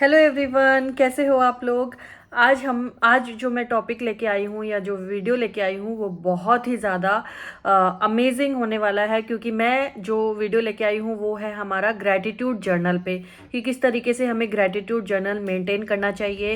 Hello everyone, कैसे हो आप लोग। आज जो मैं टॉपिक लेके आई हूँ या जो वीडियो लेके आई हूँ वो बहुत ही ज़्यादा अमेजिंग होने वाला है, क्योंकि मैं जो वीडियो लेके आई हूँ वो है हमारा ग्रैटिट्यूड जर्नल पे, कि किस तरीके से हमें ग्रैटिट्यूड जर्नल मेंटेन करना चाहिए।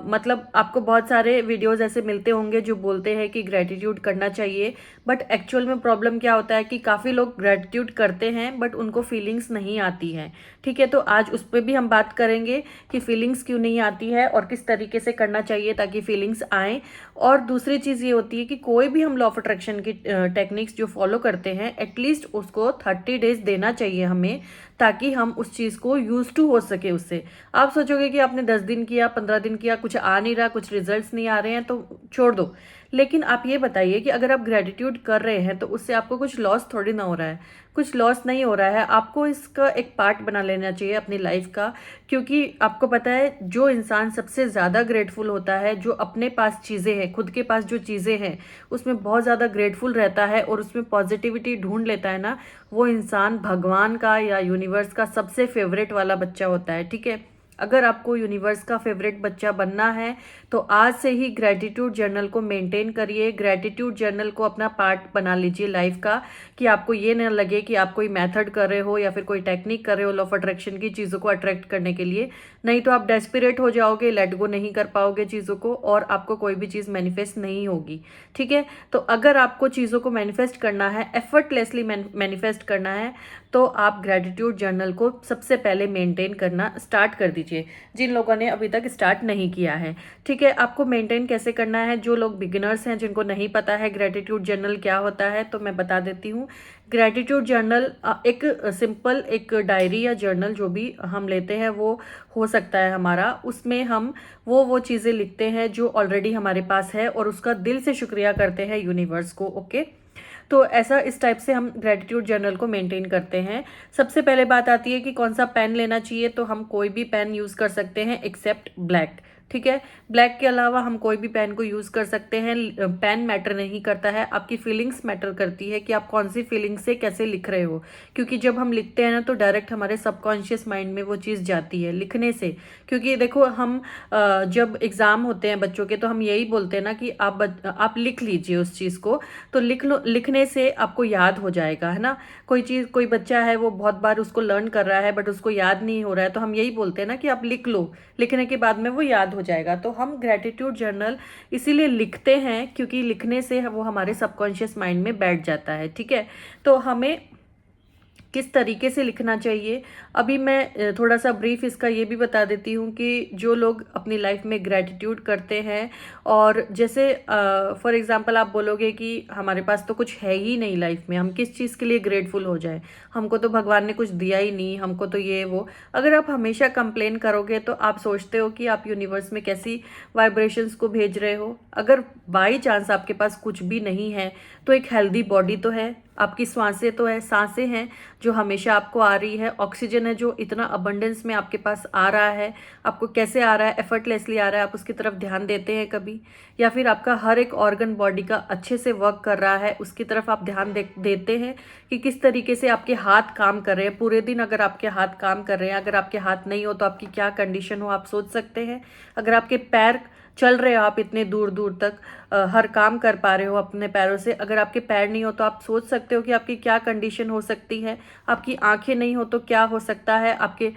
मतलब आपको बहुत सारे वीडियोस ऐसे मिलते होंगे जो बोलते हैं कि ग्रैटिट्यूड करना चाहिए, बट एक्चुअल में प्रॉब्लम क्या होता है कि काफ़ी लोग ग्रैटिट्यूड करते हैं बट उनको फीलिंग्स नहीं आती हैं। ठीक है, तो आज उस पर भी हम बात करेंगे कि फीलिंग्स क्यों नहीं आती है और किस तरीके से करना चाहिए ताकि फीलिंग्स आए। और दूसरी चीज़ ये होती है कि कोई भी हम लॉ ऑफ अट्रैक्शन की टेक्निक्स जो फॉलो करते हैं, एटलीस्ट उसको 30 डेज देना चाहिए हमें, ताकि हम उस चीज़ को यूज टू हो सके उससे। आप सोचोगे कि आपने 10 दिन किया, 15 दिन किया, कुछ आ नहीं रहा, कुछ रिजल्ट्स नहीं आ रहे हैं तो छोड़ दो। लेकिन आप ये बताइए कि अगर आप ग्रेटिट्यूड कर रहे हैं तो उससे आपको कुछ लॉस थोड़ी ना हो रहा है। कुछ लॉस नहीं हो रहा है, आपको इसका एक पार्ट बना लेना चाहिए अपनी लाइफ का। क्योंकि आपको पता है, जो इंसान सबसे ज़्यादा ग्रेटफुल होता है, जो अपने पास चीज़ें हैं, खुद के पास जो चीज़ें हैं उसमें बहुत ज़्यादा ग्रेटफुल रहता है और उसमें पॉजिटिविटी ढूंढ लेता है ना, वो इंसान भगवान का या यूनिवर्स का सबसे फेवरेट वाला बच्चा होता है। ठीक है, अगर आपको यूनिवर्स का फेवरेट बच्चा बनना है तो आज से ही ग्रैटिट्यूड जर्नल को मेंटेन करिए। ग्रैटिट्यूड जर्नल को अपना पार्ट बना लीजिए लाइफ का, कि आपको ये ना लगे कि आप कोई मेथड कर रहे हो या फिर कोई टेक्निक कर रहे हो लॉ ऑफ अट्रैक्शन की चीज़ों को अट्रैक्ट करने के लिए। नहीं तो आप डेस्परेट हो जाओगे, लेट गो नहीं कर पाओगे चीज़ों को और आपको कोई भी चीज़ मैनिफेस्ट नहीं होगी। ठीक है, तो अगर आपको चीज़ों को मैनिफेस्ट करना है, एफर्टलेसली मैनिफेस्ट करना है, तो आप ग्रैटिट्यूड जर्नल को सबसे पहले मेंटेन करना स्टार्ट कर दीजिए, जिन लोगों ने अभी तक स्टार्ट नहीं किया है। ठीक है, आपको मेंटेन कैसे करना है, जो लोग बिगिनर्स हैं, जिनको नहीं पता है ग्रैटिट्यूड जर्नल क्या होता है, तो मैं बता देती हूँ। ग्रैटिट्यूड जर्नल एक सिंपल एक डायरी या जर्नल जो भी हम लेते हैं वो हो सकता है हमारा। उसमें हम वो चीज़ें लिखते हैं जो ऑलरेडी हमारे पास है और उसका दिल से शुक्रिया करते हैं यूनिवर्स को। ओके, तो ऐसा इस टाइप से हम ग्रेटिट्यूड जर्नल को मेंटेन करते हैं। सबसे पहले बात आती है कि कौन सा पेन लेना चाहिए, तो हम कोई भी पेन यूज़ कर सकते हैं एक्सेप्ट ब्लैक। ठीक है, ब्लैक के अलावा हम कोई भी पेन को यूज़ कर सकते हैं। पेन मैटर नहीं करता है, आपकी फीलिंग्स मैटर करती है कि आप कौन सी फीलिंग से कैसे लिख रहे हो। क्योंकि जब हम लिखते हैं ना तो डायरेक्ट हमारे सबकॉन्शियस माइंड में वो चीज़ जाती है लिखने से। क्योंकि देखो, हम जब एग्ज़ाम होते हैं बच्चों के तो हम यही बोलते हैं ना कि आप लिख लीजिए उस चीज़ को, तो लिख लो, लिखने से आपको याद हो जाएगा, है ना। कोई चीज़, कोई बच्चा है वो बहुत बार उसको लर्न कर रहा है बट उसको याद नहीं हो रहा है, तो हम यही बोलते हैं ना कि आप लिख लो, लिखने के बाद में वो याद हो जाएगा। तो हम ग्रेटिट्यूड जर्नल इसीलिए लिखते हैं क्योंकि लिखने से वो हमारे सबकॉन्शियस माइंड में बैठ जाता है। ठीक है, तो हमें किस तरीके से लिखना चाहिए, अभी मैं थोड़ा सा ब्रीफ इसका ये भी बता देती हूँ कि जो लोग अपनी लाइफ में ग्रैटिट्यूड करते हैं, और जैसे फॉर एग्जांपल आप बोलोगे कि हमारे पास तो कुछ है ही नहीं लाइफ में, हम किस चीज़ के लिए ग्रेटफुल हो जाए, हमको तो भगवान ने कुछ दिया ही नहीं, हमको तो ये वो। अगर आप हमेशा कंप्लेन करोगे तो आप सोचते हो कि आप यूनिवर्स में कैसी वाइब्रेशंस को भेज रहे हो। अगर बाई चांस आपके पास कुछ भी नहीं है तो एक हेल्दी बॉडी तो है, आपकी सांसें तो है, सांसें हैं जो हमेशा आपको आ रही है, ऑक्सीजन है जो इतना अबंडेंस में आपके पास आ रहा है। आपको कैसे आ रहा है, एफर्टलेसली आ रहा है, आप उसकी तरफ ध्यान देते हैं कभी? या फिर आपका हर एक ऑर्गन बॉडी का अच्छे से वर्क कर रहा है, उसकी तरफ आप ध्यान देते हैं कि किस तरीके से आपके हाथ काम कर रहे हैं पूरे दिन। अगर आपके हाथ काम कर रहे हैं, अगर आपके हाथ नहीं हो तो आपकी क्या कंडीशन हो, आप सोच सकते हैं। अगर आपके पैर चल रहे हो, आप इतने दूर दूर तक हर काम कर पा रहे हो अपने पैरों से, अगर आपके पैर नहीं हो तो आप सोच सकते हो कि आपकी क्या कंडीशन हो सकती है। आपकी आंखें नहीं हो तो क्या हो सकता है, आपके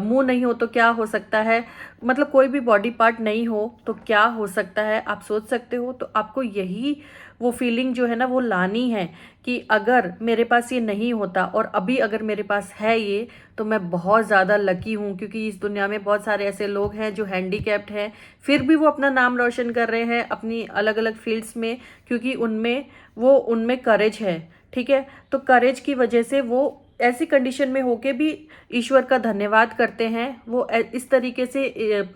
मुंह नहीं हो तो क्या हो सकता है, मतलब कोई भी बॉडी पार्ट नहीं हो तो क्या हो सकता है, आप सोच सकते हो। तो आपको यही वो फीलिंग जो है ना वो लानी है कि अगर मेरे पास ये नहीं होता और अभी अगर मेरे पास है ये, तो मैं बहुत ज़्यादा लकी हूँ। क्योंकि इस दुनिया में बहुत सारे ऐसे लोग हैं जो हैंडीकैप्ड हैं, फिर भी वो अपना नाम रोशन कर रहे हैं अपनी अलग अलग फील्ड्स में, क्योंकि उनमें करेज है। ठीक है, तो करेज की वजह से वो ऐसी कंडीशन में होके भी ईश्वर का धन्यवाद करते हैं। वो इस तरीके से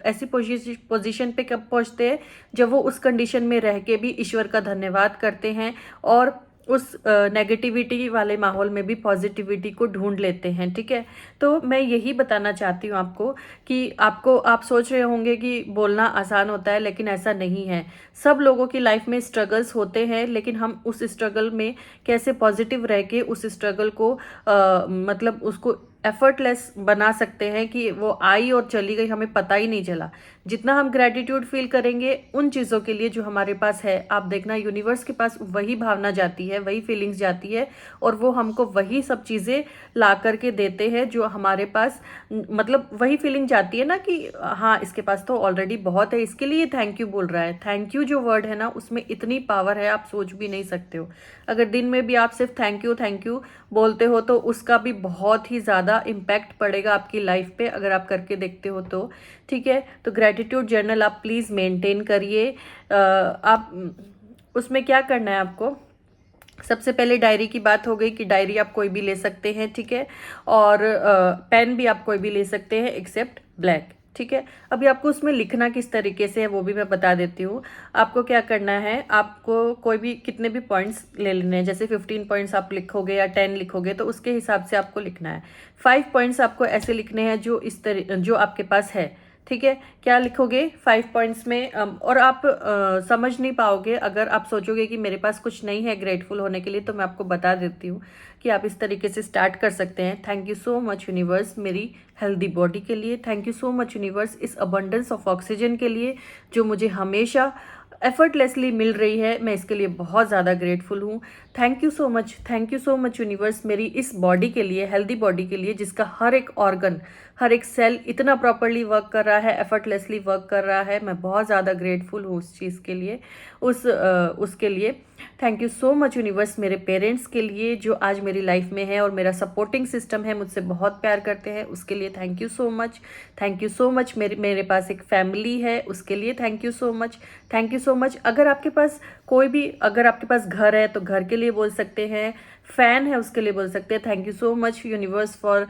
ऐसी पोजीशन पे कब पहुंचते हैं जब वो उस कंडीशन में रह के भी ईश्वर का धन्यवाद करते हैं और उस नेगेटिविटी वाले माहौल में भी पॉजिटिविटी को ढूंढ लेते हैं। ठीक है, तो मैं यही बताना चाहती हूँ आपको कि आप सोच रहे होंगे कि बोलना आसान होता है, लेकिन ऐसा नहीं है। सब लोगों की लाइफ में स्ट्रगल्स होते हैं, लेकिन हम उस स्ट्रगल में कैसे पॉजिटिव रह के उस स्ट्रगल को मतलब उसको एफर्टलेस बना सकते हैं कि वो आई और चली गई, हमें पता ही नहीं चला। जितना हम ग्रेटिट्यूड फील करेंगे उन चीज़ों के लिए जो हमारे पास है, आप देखना यूनिवर्स के पास वही भावना जाती है, वही फीलिंग्स जाती है, और वो हमको वही सब चीज़ें ला करके देते हैं जो हमारे पास, मतलब वही फीलिंग जाती है ना कि हाँ इसके पास तो ऑलरेडी बहुत है, इसके लिए थैंक यू बोल रहा है। थैंक यू जो वर्ड है ना, उसमें इतनी पावर है, आप सोच भी नहीं सकते हो। अगर दिन में भी आप सिर्फ थैंक यू बोलते हो तो उसका भी बहुत ही ज़्यादा इम्पैक्ट पड़ेगा आपकी लाइफ पे, अगर आप करके देखते हो तो। ठीक है, तो ग्रेटिट्यूड जर्नल आप प्लीज़ मेंटेन करिए। आप उसमें क्या करना है आपको, सबसे पहले डायरी की बात हो गई कि डायरी आप कोई भी ले सकते हैं, ठीक है, और पेन भी आप कोई भी ले सकते हैं एक्सेप्ट ब्लैक। ठीक है, अभी आपको उसमें लिखना किस तरीके से है वो भी मैं बता देती हूँ। आपको क्या करना है, आपको कोई भी कितने भी पॉइंट्स ले लेने हैं, जैसे 15 पॉइंट्स आप लिखोगे या 10 लिखोगे तो उसके हिसाब से आपको लिखना है। 5 पॉइंट्स आपको ऐसे लिखने हैं जो जो आपके पास है। ठीक है, क्या लिखोगे 5 पॉइंट्स में, और आप समझ नहीं पाओगे अगर आप सोचोगे कि मेरे पास कुछ नहीं है ग्रेटफुल होने के लिए, तो मैं आपको बता देती हूँ कि आप इस तरीके से स्टार्ट कर सकते हैं। Thank you so much universe मेरी हेल्दी बॉडी के लिए, thank you so much universe इस अबंडेंस ऑफ ऑक्सीजन के लिए जो मुझे हमेशा एफर्टलेसली मिल रही है, मैं इसके लिए बहुत ज़्यादा ग्रेटफुल हूँ। Thank you so much universe मेरी इस बॉडी के लिए, हेल्दी बॉडी के लिए, जिसका हर एक ऑर्गन, हर एक सेल इतना प्रॉपरली वर्क कर रहा है, एफर्टलेसली वर्क कर रहा है। मैं बहुत ज़्यादा ग्रेटफुल हूँ उस चीज़ के लिए, उसके लिए। Thank you so much universe मेरे पेरेंट्स के लिए जो आज मेरी लाइफ में है और मेरा सपोर्टिंग सिस्टम है, मुझसे बहुत प्यार करते हैं, उसके लिए thank you so much. Thank you so much मेरे पास एक फैमिली है, उसके लिए thank you so much. Thank you so much. अगर आपके पास अगर आपके पास घर है तो घर के लिए बोल सकते हैं, फैन है उसके लिए बोल सकते हैं। Thank you so much universe for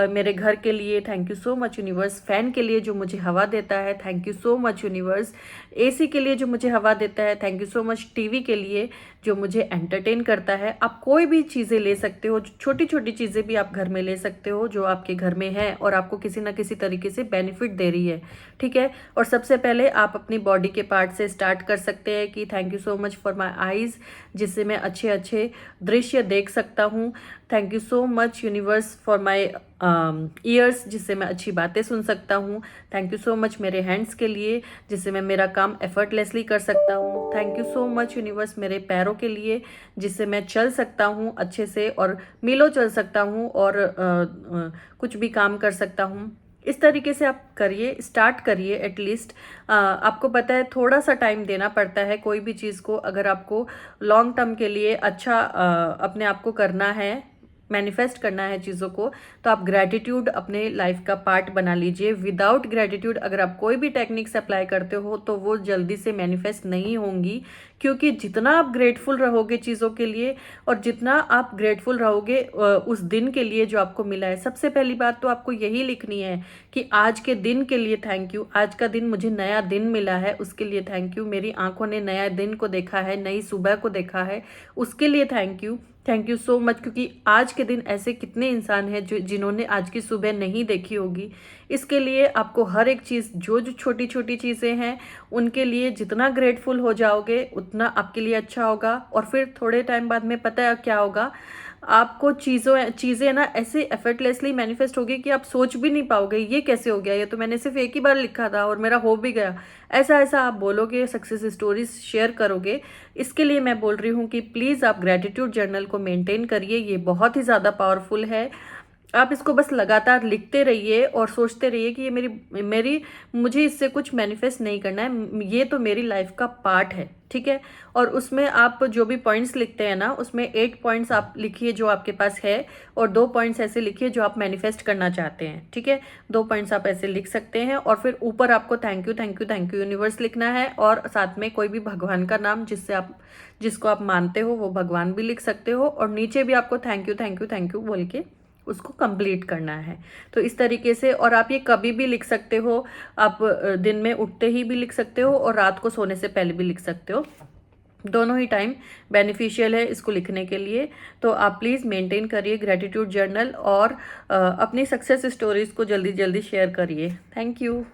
मेरे घर के लिए, thank you so much universe fan के लिए जो मुझे हवा देता है, thank you so much universe AC के लिए जो मुझे हवा देता है, thank you so much TV के लिए जो मुझे एंटरटेन करता है। आप कोई भी चीज़ें ले सकते हो, छोटी छोटी चीज़ें भी आप घर में ले सकते हो जो आपके घर में है और आपको किसी ना किसी तरीके से बेनिफिट दे रही है। ठीक है, और सबसे पहले आप अपनी बॉडी के पार्ट से स्टार्ट कर सकते हैं कि thank you so much for my eyes, जिससे मैं अच्छे अच्छे दृश्य देख सकता हूँ। Thank you so much universe for my years, जिससे मैं अच्छी बातें सुन सकता हूँ। थैंक यू सो मच मेरे हैंड्स के लिए, जिससे मैं मेरा काम एफर्टलेसली कर सकता हूँ। Thank you so much universe मेरे पैरों के लिए, जिससे मैं चल सकता हूँ अच्छे से और मीलों चल सकता हूँ और कुछ भी काम कर सकता हूँ। इस तरीके से आप करिए, स्टार्ट करिए। एटलीस्ट आपको पता है थोड़ा सा टाइम देना पड़ता है कोई भी चीज़ को, अगर आपको लॉन्ग टर्म के लिए अच्छा अपने आप को करना है, मैनिफेस्ट करना है चीज़ों को, तो आप ग्रैटिट्यूड अपने लाइफ का पार्ट बना लीजिए। विदाउट ग्रैटिट्यूड अगर आप कोई भी टेक्निक्स अप्लाई करते हो तो वो जल्दी से मैनिफेस्ट नहीं होंगी, क्योंकि जितना आप ग्रेटफुल रहोगे चीज़ों के लिए और जितना आप ग्रेटफुल रहोगे उस दिन के लिए जो आपको मिला है, सबसे पहली बात तो आपको यही लिखनी है कि आज के दिन के लिए थैंक यू, आज का दिन मुझे नया दिन मिला है उसके लिए थैंक यू, मेरी आंखों ने नया दिन को देखा है, नई सुबह को देखा है, उसके लिए thank you. Thank you so much, क्योंकि आज के दिन ऐसे कितने इंसान हैं जिन्होंने आज की सुबह नहीं देखी होगी। इसके लिए आपको हर एक चीज़, जो जो छोटी छोटी चीज़ें हैं उनके लिए जितना ग्रेटफुल हो जाओगे उतना आपके लिए अच्छा होगा। और फिर थोड़े टाइम बाद में पता है क्या होगा, आपको चीज़ें ना ऐसे एफर्टलेसली मैनिफेस्ट होगी कि आप सोच भी नहीं पाओगे ये कैसे हो गया, ये तो मैंने सिर्फ एक ही बार लिखा था और मेरा हो भी गया। ऐसा ऐसा आप बोलोगे, सक्सेस स्टोरीज शेयर करोगे। इसके लिए मैं बोल रही हूँ कि प्लीज़ आप ग्रैटिट्यूड जर्नल को मेंटेन करिए, ये बहुत ही ज़्यादा पावरफुल है। आप इसको बस लगातार लिखते रहिए और सोचते रहिए कि ये मेरी मुझे इससे कुछ मैनिफेस्ट नहीं करना है, ये तो मेरी लाइफ का पार्ट है। ठीक है, और उसमें आप जो भी पॉइंट्स लिखते हैं ना, उसमें 8 पॉइंट्स आप लिखिए जो आपके पास है और 2 पॉइंट्स ऐसे लिखिए जो आप मैनिफेस्ट करना चाहते हैं। ठीक है, 2 पॉइंट्स आप ऐसे लिख सकते हैं और फिर ऊपर आपको थैंक यू यूनिवर्स लिखना है और साथ में कोई भी भगवान का नाम जिसको आप मानते हो वो भगवान भी लिख सकते हो, और नीचे भी आपको थैंक यू बोल के उसको कंप्लीट करना है। तो इस तरीके से, और आप ये कभी भी लिख सकते हो, आप दिन में उठते ही भी लिख सकते हो और रात को सोने से पहले भी लिख सकते हो, दोनों ही टाइम बेनिफिशियल है इसको लिखने के लिए। तो आप प्लीज़ मेंटेन करिए ग्रैटिट्यूड जर्नल और अपनी सक्सेस स्टोरीज को जल्दी जल्दी शेयर करिए। Thank you.